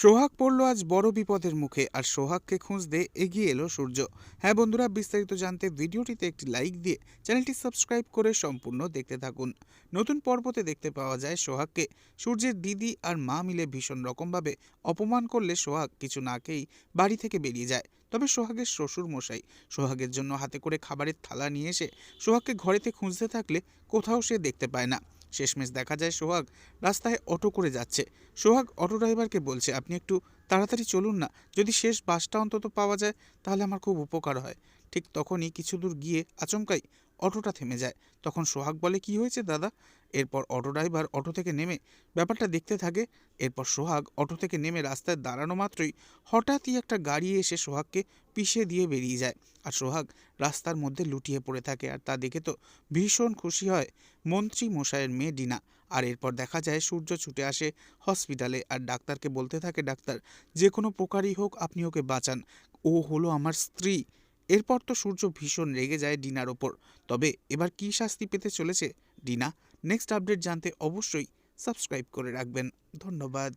সোহাগ পড়ল আজ বড় বিপদের মুখে, আর সোহাগকে খুঁজতে এগিয়ে এলো সূর্য। হ্যাঁ বন্ধুরা, বিস্তারিত জানতে ভিডিওটিতে একটি লাইক দিয়ে চ্যানেলটি সাবস্ক্রাইব করে সম্পূর্ণ দেখতে থাকুন। নতুন পর্বতে দেখতে পাওয়া যায় সোহাগকে সূর্যের দিদি আর মা মিলে ভীষণ রকমভাবে অপমান করলে সোহাগ কিছু না খেয়েই বাড়ি থেকে বেরিয়ে যায়। তবে সোহাগের শ্বশুর মশাই সোহাগের জন্য হাতে করে খাবারের থালা নিয়ে এসে সোহাগকে ঘরেতে খুঁজতে থাকলে কোথাও সে দেখতে পায় না। শেষমেশ দেখা যায় সোহাগ রাস্তায় অটো করে যাচ্ছে। সোহাগ অটো ড্রাইভারকে বলছে, আপনি একটু তাড়াতাড়ি চলুন না, যদি শেষ বাসটা অন্তত পাওয়া যায় তাহলে আমার খুব উপকার হয়। ঠিক তখনই কিছু দূর গিয়ে আচমকাই অটোটা থেমে যায়। তখন সোহাগ বলে, কি হয়েছে দাদা? এরপর অটো ড্রাইভার অটো থেকে নেমে ব্যাপারটা দেখতে থাকে। এরপর সোহাগ অটো থেকে নেমে রাস্তায় দাঁড়ানো মাত্রই হঠাৎই একটা গাড়ি এসে সোহাগকে পিষে দিয়ে বেরিয়ে যায়। আর সোহাগ রাস্তার মধ্যে লুটিয়ে পড়ে থাকে। আর তা দেখে তো ভীষণ খুশি হয় মন্ত্রী মশাইয়ের মেয়ে ডিনা। আর এরপর দেখা যায় সূর্য ছুটে আসে হসপিটালে আর ডাক্তারকে বলতে থাকে, ডাক্তার, যে কোনো প্রকারই হোক আপনি ওকে বাঁচান, ও হলো আমার স্ত্রী। এরপর তো সূর্য ভীষণ রেগে যায় ডিনার ওপর। তবে এবার কী শাস্তি পেতে চলেছে ডিনা, নেক্সট আপডেট জানতে অবশ্যই সাবস্ক্রাইব করে রাখবেন। ধন্যবাদ।